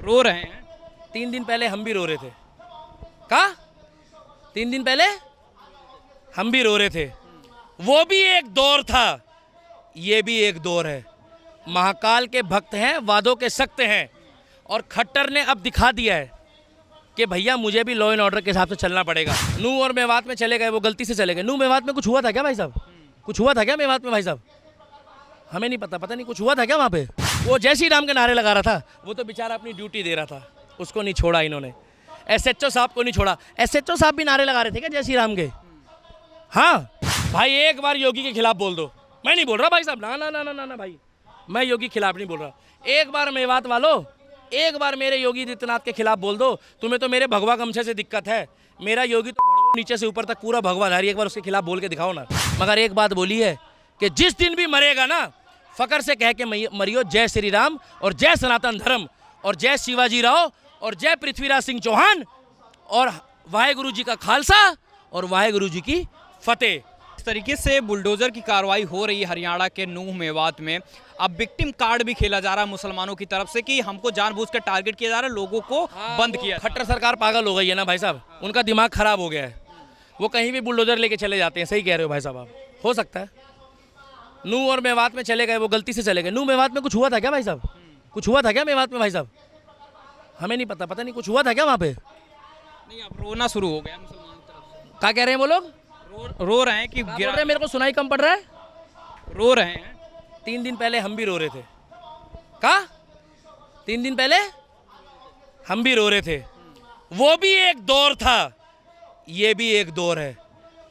रो रहे हैं। 3 दिन पहले हम भी रो रहे थे। का 3 दिन पहले हम भी रो रहे थे। वो भी एक दौर था, ये भी एक दौर है। महाकाल के भक्त हैं, वादों के सख्त हैं, और खट्टर ने अब दिखा दिया है कि भैया मुझे भी लॉ एंड ऑर्डर के हिसाब से चलना पड़ेगा। नूह और मेवात में चले गए, वो गलती से चले गए। नूह मेवात में कुछ हुआ था क्या भाई साहब? कुछ हुआ था क्या मेवात में भाई साहब? हमें नहीं पता, पता नहीं कुछ हुआ था क्या वहाँ पे। वो जय श्री राम के नारे लगा रहा था, वो तो बेचारा अपनी ड्यूटी दे रहा था, उसको नहीं छोड़ा इन्होंने। SHO साहब को नहीं छोड़ा। SHO साहब भी नारे लगा रहे थे क्या जय श्री राम के? हाँ भाई, एक बार योगी के खिलाफ बोल दो। मैं नहीं बोल रहा भाई साहब, ना ना ना ना ना ना भाई, मैं योगी के खिलाफ नहीं बोल रहा। एक बार मेवात वालों, एक बार मेरे योगी आदित्यनाथ के खिलाफ बोल दो। तुम्हें तो मेरे भगवा गमछे से दिक्कत है, मेरा योगी तो भड़वो नीचे से ऊपर तक पूरा भगवाधारी। एक बार उसके खिलाफ बोल के दिखाओ ना। मगर एक बात बोली है कि जिस दिन भी मरेगा ना, फकर से कह के मरियो जय श्री राम और जय सनातन धर्म और जय शिवाजी राव और जय पृथ्वीराज सिंह चौहान और वाहेगुरु जी का खालसा और वाहेगुरु जी की फतेह। इस तरीके से बुलडोजर की कार्रवाई हो रही है हरियाणा के नूह मेवात में। अब विक्टिम कार्ड भी खेला जा रहा है मुसलमानों की तरफ से कि हमको जानबूझकर टारगेट किया जा रहा है, लोगों को बंद किया। खट्टर सरकार पागल हो गई है ना भाई साहब, उनका दिमाग खराब हो गया है। वो कहीं भी बुलडोजर लेके चले जाते हैं। सही कह रहे हो भाई साहब आप, हो सकता है। नूह और मेवात में चले गए, वो गलती से चले गए। नूह मेवात में कुछ हुआ था क्या भाई साहब? कुछ हुआ था क्या मेवात में भाई साहब? हमें नहीं पता, पता नहीं कुछ हुआ था क्या वहाँ पे। नहीं, अब रोना शुरू हो गया मुसलमानों की तरफ से। क्या कह रहे हैं वो लोग? रो रहे हैं कि बोल रहे हैं, मेरे को सुनाई कम पड़ रहा है। रो रहे हैं। 3 दिन पहले हम भी रो रहे थे। का 3 दिन पहले हम भी रो रहे थे। वो भी एक दौर था, ये भी एक दौर है।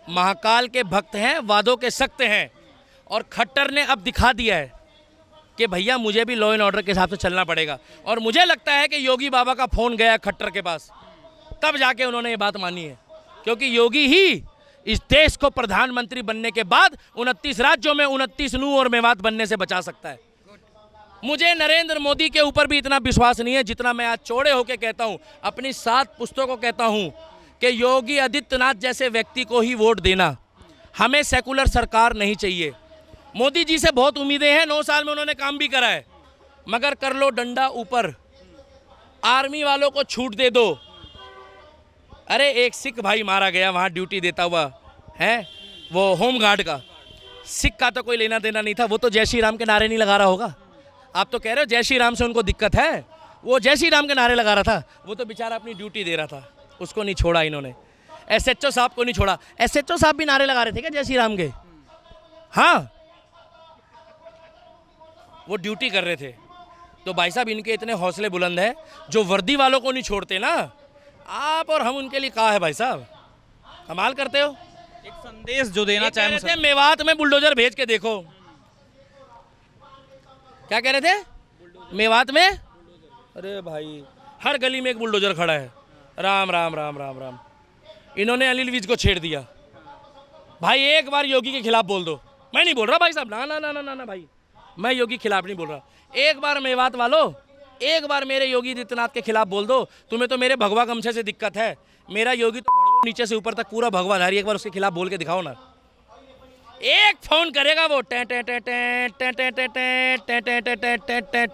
महाकाल के भक्त हैं, वादों के सख्त हैं, और खट्टर ने अब दिखा दिया है कि भैया मुझे भी लॉ एंड ऑर्डर के हिसाब से चलना पड़ेगा। और मुझे लगता है कि योगी बाबा का फ़ोन गया खट्टर के पास, तब जाके उन्होंने ये बात मानी है। क्योंकि योगी ही इस देश को प्रधानमंत्री बनने के बाद 29 राज्यों में 29 नूह और मेवात बनने से बचा सकता है। मुझे नरेंद्र मोदी के ऊपर भी इतना विश्वास नहीं है जितना मैं आज चौड़े होकर कहता हूं, अपनी 7 पुस्तकों को कहता हूं कि योगी आदित्यनाथ जैसे व्यक्ति को ही वोट देना। हमें सेकुलर सरकार नहीं चाहिए। मोदी जी से बहुत उम्मीदें हैं, 9 साल में उन्होंने काम भी करा है, मगर कर लो डंडा ऊपर। आर्मी वालों को छूट दे दो। अरे एक सिख भाई मारा गया वहाँ ड्यूटी देता हुआ है, वो होम गार्ड का। सिख का तो कोई लेना देना नहीं था, वो तो जय श्री राम के नारे नहीं लगा रहा होगा। आप तो कह रहे हो जय श्री राम से उनको दिक्कत है, वो जय श्री राम के नारे लगा रहा था, वो तो बेचारा अपनी ड्यूटी दे रहा था, उसको नहीं छोड़ा इन्होंने। SHO साहब को नहीं छोड़ा। SHO साहब भी नारे लगा रहे थे क्या जय श्री राम के? हाँ, वो ड्यूटी कर रहे थे। तो भाई साहब इनके इतने हौसले बुलंद है, जो वर्दी वालों को नहीं छोड़ते ना, आप और हम उनके लिए कहा है भाई साहब, कमाल करते हो। एक संदेश जो देना चाहे मेवात में बुलडोजर भेज के देखो। क्या कह रहे थे? मेवात में? अरे भाई हर गली में एक बुलडोजर खड़ा है। राम राम राम राम राम। इन्होंने अनिल विज को छेड़ दिया। भाई एक बार योगी के खिलाफ बोल दो। मैं नहीं बोल रहा भाई साहब, ना ना ना ना ना भाई, मैं योगी के खिलाफ नहीं बोल रहा। एक बार मेवात वालों, एक बार मेरे योगी आदित्यनाथ के खिलाफ बोल दो। तुम्हें तो मेरे भगवा गमछे से दिक्कत है, मेरा योगी तो भड़वो नीचे से ऊपर तक पूरा भगवाधारी। एक बार उसके खिलाफ बोल के दिखाओ ना। एक फोन करेगा वो, टे टे टे टे टे टे टे टे टे टे टे टे।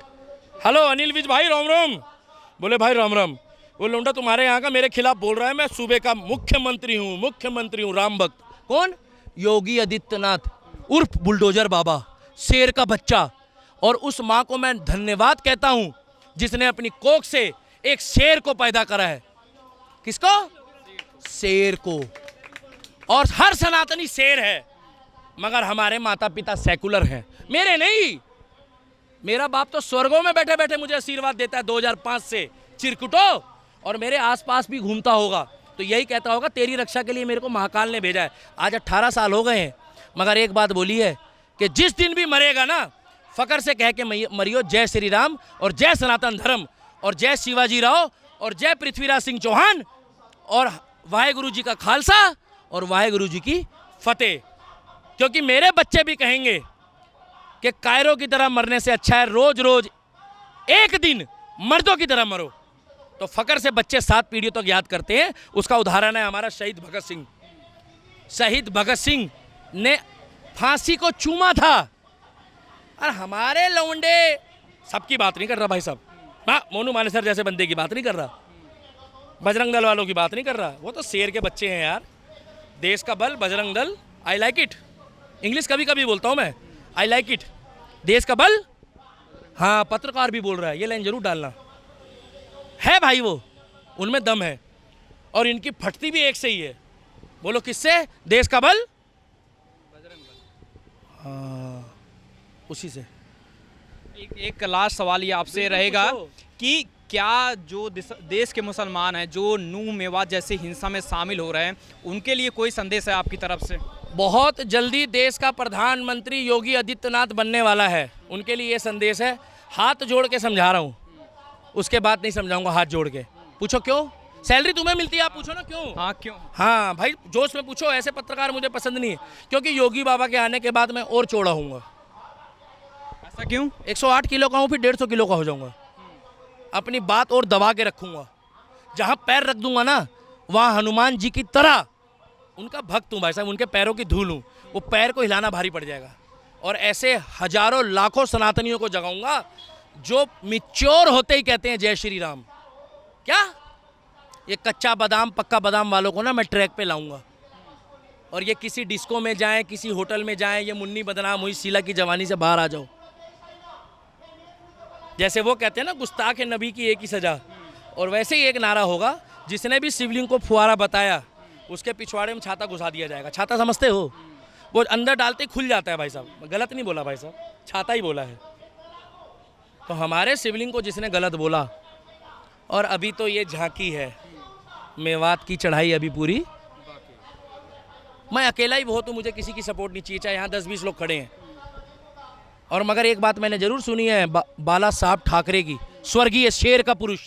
हेलो अनिल विज भाई, राम राम। बोले भाई राम राम। वो लौंडा तुम्हारे यहाँ का मेरे खिलाफ बोल रहा है, मैं सूबे का मुख्यमंत्री हूँ राम भक्त। कौन? योगी आदित्यनाथ उर्फ बुलडोजर बाबा, शेर का बच्चा। और उस माँ को मैं धन्यवाद कहता हूँ जिसने अपनी कोख से एक शेर को पैदा करा है। किसको? शेर को। और हर सनातनी शेर है, मगर हमारे माता पिता सेकुलर हैं। मेरे नहीं, मेरा बाप तो स्वर्गों में बैठे बैठे मुझे आशीर्वाद देता है 2005 से चिरकुटो, और मेरे आसपास भी घूमता होगा तो यही कहता होगा तेरी रक्षा के लिए मेरे को महाकाल ने भेजा है। आज 18 साल हो गए हैं, मगर एक बात बोली है कि जिस दिन भी मरेगा ना, फकर से कह के मरियो जय श्री राम और जय सनातन धर्म और जय शिवाजी राव और जय पृथ्वीराज सिंह चौहान और वाहेगुरु जी का खालसा और वाहेगुरु जी की फतेह। क्योंकि मेरे बच्चे भी कहेंगे कि कायरों की तरह मरने से अच्छा है रोज रोज एक दिन मर्दों की तरह मरो। तो फकर से बच्चे 7 पीढ़ियों तक याद करते हैं। उसका उदाहरण है हमारा शहीद भगत सिंह। शहीद भगत सिंह ने फांसी को चूमा था, और हमारे लौंडे, सबकी बात नहीं कर रहा भाई साहब, हाँ, मोनू मानेसर जैसे बंदे की बात नहीं कर रहा, बजरंग दल वालों की बात नहीं कर रहा। वो तो शेर के बच्चे हैं यार। देश का बल, Bajrang Dal, I like it. English कभी कभी बोलता हूँ मैं, आई लाइक इट। देश का बल, हाँ, पत्रकार भी बोल रहा है, ये लाइन जरूर डालना है भाई। वो उनमें दम है और इनकी फटती भी एक से ही है। बोलो किससे? देश का बल, हाँ, उसी से। एक लास्ट सवाल ये आपसे रहेगा कि क्या जो देश के मुसलमान हैं जो नूह मेवात जैसी हिंसा में शामिल हो रहे हैं, उनके लिए कोई संदेश है आपकी तरफ से? बहुत जल्दी देश का प्रधानमंत्री योगी आदित्यनाथ बनने वाला है, उनके लिए ये संदेश है। हाथ जोड़ के समझा रहा हूँ, उसके बाद नहीं समझाऊंगा। हाथ जोड़ के पूछो क्यों? सैलरी तुम्हें मिलती है, आप पूछो ना क्यों? हाँ, क्यों? हाँ भाई, जोश में पूछो। ऐसे पत्रकार मुझे पसंद नहीं है, क्योंकि योगी बाबा के आने के बाद मैं और चौड़ा हूँगा। ऐसा क्यों? 108 किलो का हूँ, फिर 150 किलो का हो जाऊँगा। अपनी बात और दबा के रखूँगा। जहाँ पैर रख दूंगा ना, वहाँ हनुमान जी की तरह उनका भक्त हूँ भाई साहब, उनके पैरों की धूल हूँ। वो पैर को हिलाना भारी पड़ जाएगा। और ऐसे हजारों लाखों सनातनियों को जगाऊंगा जो मिच्योर होते ही कहते हैं जय श्री राम। क्या ये कच्चा बादाम पक्का बादाम वालों को ना मैं ट्रैक पे लाऊंगा, और ये किसी डिस्को में जाएं, किसी होटल में जाएं, ये मुन्नी बदनाम हुई शीला की जवानी से बाहर आ जाओ। जैसे वो कहते हैं ना, गुस्ताख नबी की एक ही सजा, और वैसे ही एक नारा होगा, जिसने भी शिवलिंग को फुहारा बताया उसके पिछवाड़े में छाता घुसा दिया जाएगा। छाता समझते हो? वो अंदर डालते ही खुल जाता है भाई साहब। गलत नहीं बोला भाई साहब, छाता ही बोला है। तो हमारे शिवलिंग को जिसने गलत बोला, और अभी तो ये झांकी है, मेवात की चढ़ाई अभी पूरी। मैं अकेला ही बहुत हूँ, मुझे किसी की सपोर्ट नहीं चाहिए, चाहे यहाँ 10-20 लोग खड़े हैं। और मगर एक बात मैंने जरूर सुनी है बाला साहब ठाकरे की, स्वर्गीय शेर का पुरुष,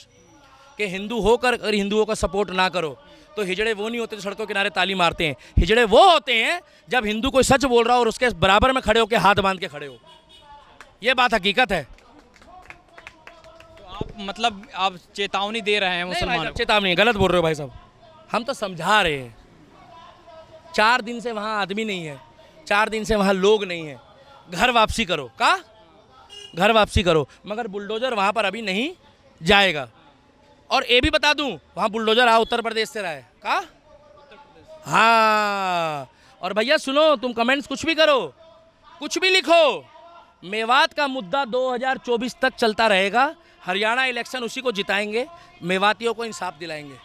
कि हिंदू होकर अगर हिंदुओं का सपोर्ट ना करो तो हिजड़े वो नहीं होते जो सड़कों किनारे ताली मारते हैं। हिजड़े वो होते हैं जब हिंदू कोई सच बोल रहा हो और उसके बराबर में खड़े होकर हाथ बांध के खड़े हो। ये बात हकीकत है। तो आप मतलब आप चेतावनी दे रहे हैं मुसलमानों को? चेतावनी, गलत बोल रहे हो भाई साहब। हम तो समझा रहे हैं। 4 दिन से वहाँ आदमी नहीं है, 4 दिन से वहाँ लोग नहीं है। घर वापसी करो। का घर वापसी करो, मगर बुलडोजर वहाँ पर अभी नहीं जाएगा। और ये भी बता दूं, वहाँ बुलडोजर उत्तर प्रदेश से रहा है। का? हाँ। और भैया सुनो, तुम कमेंट्स कुछ भी करो, कुछ भी लिखो, मेवात का मुद्दा 2024 तक चलता रहेगा। हरियाणा इलेक्शन उसी को जिताएंगे, मेवातियों को इंसाफ दिलाएंगे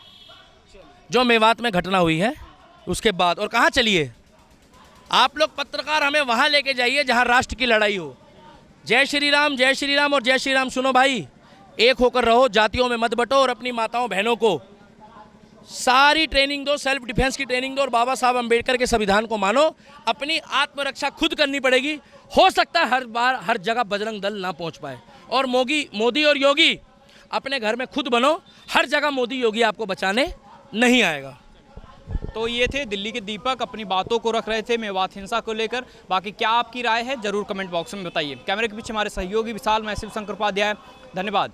जो मेवात में घटना हुई है उसके बाद। और कहाँ चलिए आप लोग पत्रकार, हमें वहाँ लेके जाइए जहाँ राष्ट्र की लड़ाई हो। जय श्री राम, जय श्री राम और जय श्री राम। सुनो भाई, एक होकर रहो, जातियों में मत बटो, और अपनी माताओं बहनों को सारी ट्रेनिंग दो, सेल्फ डिफेंस की ट्रेनिंग दो, और बाबा साहब अंबेडकर के संविधान को मानो। अपनी आत्मरक्षा खुद करनी पड़ेगी। हो सकता है हर बार हर जगह बजरंग दल ना पहुंच पाए, और मोदी और योगी अपने घर में खुद बनो। हर जगह मोदी योगी आपको बचाने नहीं आएगा। तो ये थे दिल्ली के दीपक, अपनी बातों को रख रहे थे मेवात हिंसा को लेकर। बाकी क्या आपकी राय है जरूर कमेंट बॉक्स में बताइए। कैमरे के पीछे हमारे सहयोगी विशाल, मैं शिव शंकर उपाध्याय, धन्यवाद।